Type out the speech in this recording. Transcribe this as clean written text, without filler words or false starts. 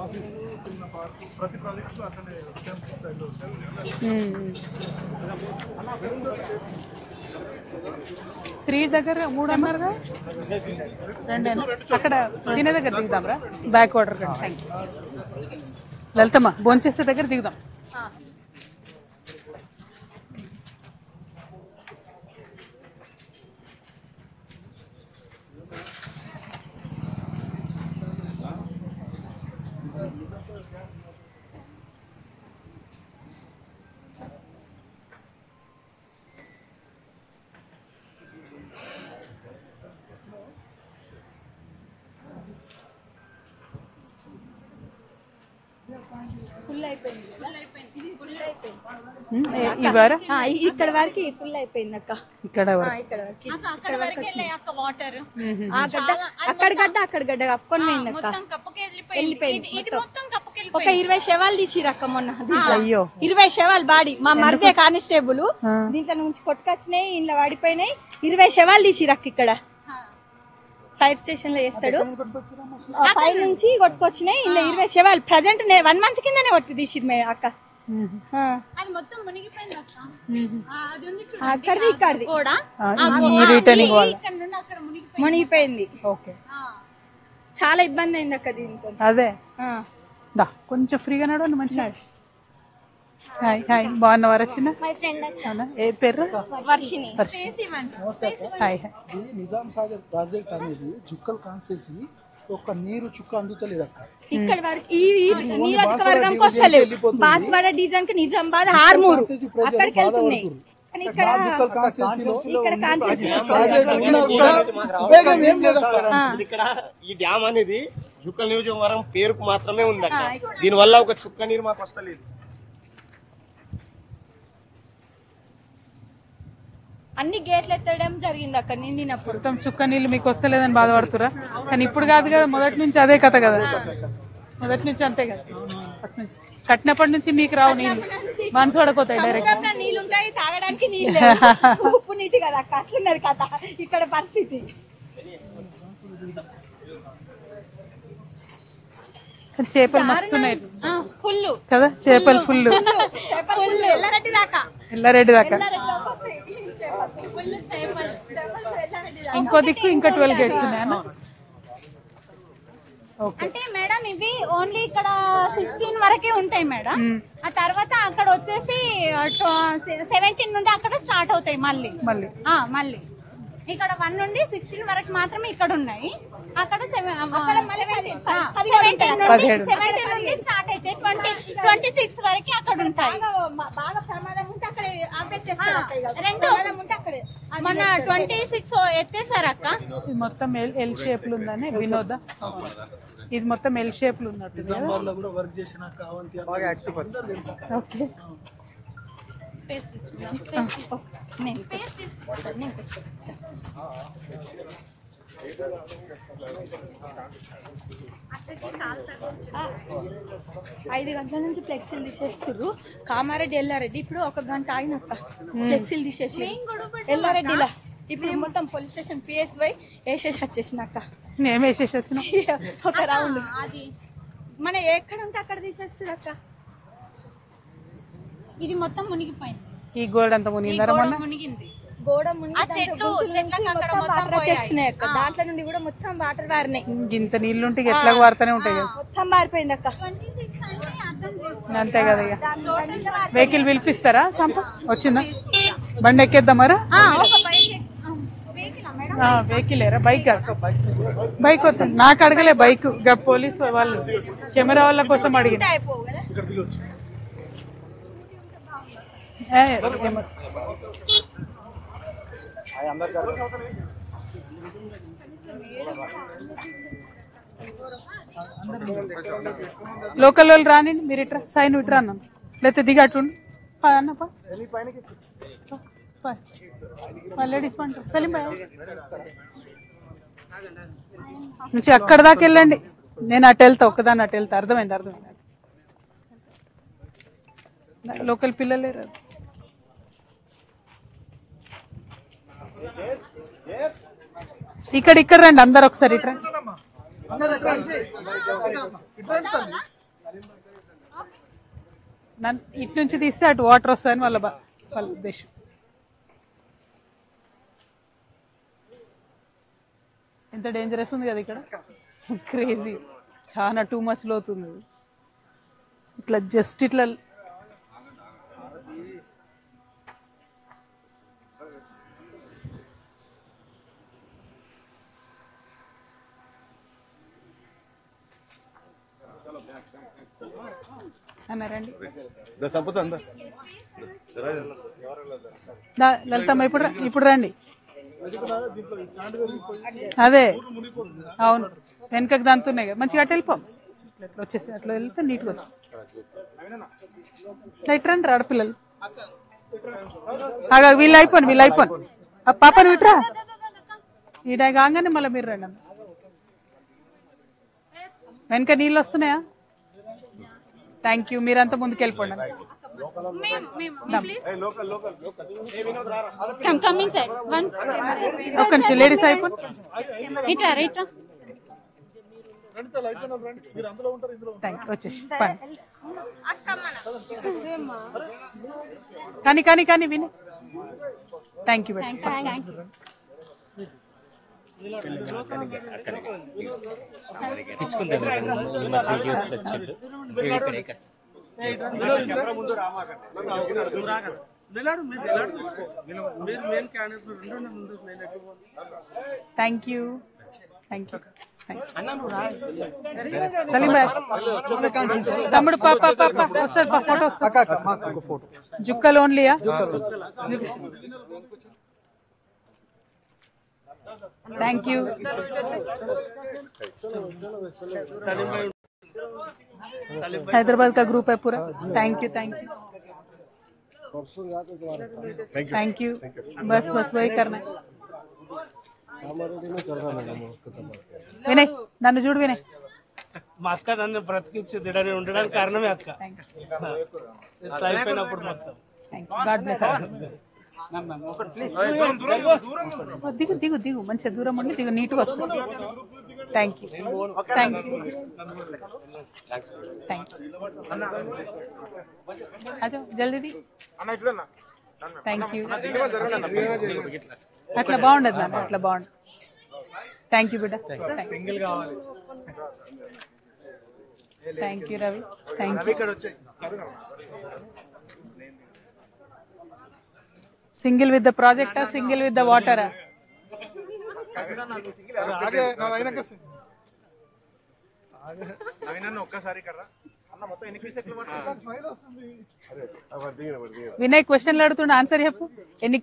Office చిన్న park ప్రతి project అట్లనే సేమ్ స్టైల్లో ఉంటాయి. 3 దగ్గర 3 అన్నారుగా 2 అక్కడ తినే దగ్గర దిగుదాంరా బ్యాక్ వాటర్ కంటే. Thank you. వెళ్తామా భోంచేసే దగ్గర దిగుదాం. ఇక్కడ వరకు ఫుల్ అయిపోయింది అక్క. ఇక్కడ అక్కడ గడ్డ అక్కడ గడ్డ కప్పుకొని పోయింది అక్క. వెళ్ళిపోయింది. ఒక 20 శవాలు తీసిరు అక్క మొన్న. 20 శవాలు బాడీ మా మరిదే కానిస్టేబుల్ దీంట్లో నుంచి కొట్టుకొచ్చినాయి, ఇంట్లో పడిపోయినాయి. 20 శవాలు తీసిరు అక్క. ఇక్కడ ఫైర్ స్టేషన్ లో చేస్తాడు. ఫైర్ నుంచి కొట్టుకొచ్చినాయి ఇంట్లో 20 శవాలు. ప్రజెంట్ 1 మంత్ కిందనే కొట్టి తీసిరు మే అక్క. మునిగిపోయింది. చాలా ఇబ్బంది అయింది అక్క దీంతో. అదే కొంచెం ఫ్రీగా నడవండి మంచిగా. హాయ్ హాయ్ బాగున్నావారా చిన్న? ఏ పేరు? వర్షిని. హాయ్. నిజాం సాగర్ ప్రాజెక్ట్ అనేది జుక్కల్ కాన్సేసి ఒక నీరు చుక్క అందుతలేదు అక్క. ఇక్కడ వరకు ఈ నియోజకవర్గంకి వస్తలేవు. బాస్వాడ డివిజన్ కి నిజామాబాద్ హార్మూరు అక్కడికి వెళ్తున్నాయి. ఇక్కడ ఈ డ్యామ్ అనేది జుక్కల్ నియోజకవర్గం పేరుకు మాత్రమే ఉంది అక్క. దీని వల్ల ఒక చుక్క నీరు మాకు వస్తలేదు. అన్ని గేట్లు ఎత్తడం జరిగింది అక్కడ నిండినప్పుడు. మొత్తం చుక్క నీళ్ళు మీకు వస్తలేదని బాధపడుతురా? కానీ ఇప్పుడు కాదు కదా, మొదటి నుంచి అదే కథ కదా. మొదటి నుంచి అంతే కదా. ఫస్ట్ నుంచి కట్టినప్పటి నుంచి మీకు రావు నీళ్ళు, మనసు పడకపోతాయి డైరెక్ట్. నీళ్ళు ఉంటాయి తాగడానికి, నీళ్ళు ఉప్పు నీటి కదా అక్క. అట్లున్నది కథ ఇక్కడ పరిస్థితి. చేపలు మస్తున్నాయి ఫుల్ కదా, చేపలు ఫుల్. ఎల్లారెడ్డి దాకా ఇంకో దిక్కు ఇంకా 12 గేట్స్ ఉన్నాయన్న. అంటే మేడం ఇవి ఓన్లీ ఇక్కడ 16 వరకే ఉంటాయి మేడం. ఆ తర్వాత అక్కడ వచ్చేసి 17 నుండి అక్కడ స్టార్ట్ అవుతాయి మళ్ళీ. ఇక్కడ 1 నుండి 16 వరకు మాత్రమే ఇక్కడ ఉన్నాయి. అక్కడ 17 నుండి స్టార్ట్ అయితే 26 వరకు అక్కడ ఉంటాయి. బాగా ప్రమాదం ఉంటే అక్కడ మన 26 ఎత్తేసారు అక్క. ఇది మొత్తం ఎల్ షేప్లు ఉందని వినోద. ఇది మొత్తం ఎల్ షేప్లు ఉన్నట్టు. ఓకే స్పేస్ తీసుకుందాం. స్పేస్ తీసుకుంటాను. 5 గంటల నుంచి ఫ్లెక్సీలు తీసేస్తున్నారు. కామారెడ్డి ఎల్లారెడ్డి ఇప్పుడు 1 గంట ఆగినక్క ఫ్లెక్సీలు తీసేసి ఎల్లారెడ్డిలా ఇప్పుడు మొత్తం పోలీస్ స్టేషన్ PSY వేసేసి వచ్చేసినక్క. మేము వేసేసి వచ్చిన ఒక రౌండ్ అది మన ఎక్కడ ఉంటే అక్కడ తీసేస్తారు అక్క. ఇది మొత్తం మునిగిపోయింది. ఈ గోడ అంతా మునిగింది. గోడ దాంట్లో నుండి కూడా మొత్తం వాటర్ వారినాయి. ఇంత నీళ్లుంటే ఎట్లా వారుతూనే ఉంటాయి కదా, మొత్తం మారిపోయింది అక్క. అంతే కదా. ఇక వెహికల్ పిలిపిస్తారా? సంప వచ్చిందా? బండి ఎక్కేద్దాం మరా? వెహికల్ ఏరా? బైక్ బైక్ వస్తుంది. నాకు అడగలే బైక్, పోలీసు వాళ్ళు కెమెరా వాళ్ళ కోసం అడిగింది. లోకల్ వాళ్ళు రాని మీరు ఇట్రా, సైన్ ఇట్రా అన్నాం. లేకపోతే దిగట్టుండి అన్నప్ప లేడీస్ పంట సలీం బాయ్ నుంచి అక్కడ దాకా వెళ్ళండి. నేను అటు వెళ్తా, ఒక్కదాన్ని అటు వెళ్తా. అర్థమైంది. లోకల్ పిల్లలే రాదు. ఇక్కడ రండి అందరు ఒకసారి ఇట్రా. ఇటు నుంచి తీస్తే అటు వాటర్ వస్తాయని వాళ్ళ ఉద్దేశం. ఎంత డేంజరస్ ఉంది కదా ఇక్కడ, క్రేజీ, చాలా టూ మచ్ లోతుంది. ఇట్లా జస్ట్ ఇట్లా అన్నారండి. లలితమ్మ ఇప్పుడు రండి. అదే అవును, వెనకకి దంతున్నాయి కదా, మంచిగా అట్లా వెళ్ళిపో. అట్లా వచ్చేసి అట్లా వెళ్తే నీట్గా వచ్చేసి ఇట్లా రండి ఆడపిల్లలు. వీళ్ళు అయిపోను పాపని విట్రా. ఈడ కాగానే మళ్ళీ మీరు రండి అన్న. వెనక నీళ్ళు వస్తున్నాయా? Thank you. మీరంతా ముందుకు వెళ్ళిపోండి. ఒక్క నిమిషం లేడీస్ అయిపోయి వచ్చేసి కానీ విని. Thank you madam. Thank you. Salim bhai తమ్ముడు పాప వస్తుంది ఫోటో. జుక్కలు ఓన్లీయా? Thank you. हैदराबाद का ग्रुप है पूरा. Thank you. बस वही करना है. వినయ్ నన్ను చూడు. వినయ్ మా అక్క నన్ను బ్రతికించి ఉండడానికి కారణమే అక్క. అయిపోయినప్పుడు మొత్తం గాడ్ బ్లెస్. దిగు మంచిగా దూరం ఉండి దిగు, నీట్గా వస్తుంది. Thank you. అదే జల్దీ. Thank you. అట్లా బాగుండదు నాన్న, అట్లా బాగుండదు. థ్యాంక్ యూ బిడ్డ. Thank you Ravi. Thank you. Single with the ప్రాజెక్టా, సింగిల్ విత్ ద వాటరా? వినయ్ క్వశ్చన్లు అడుగుతుండే, ఆన్సర్ చెప్పు. ఎన్ని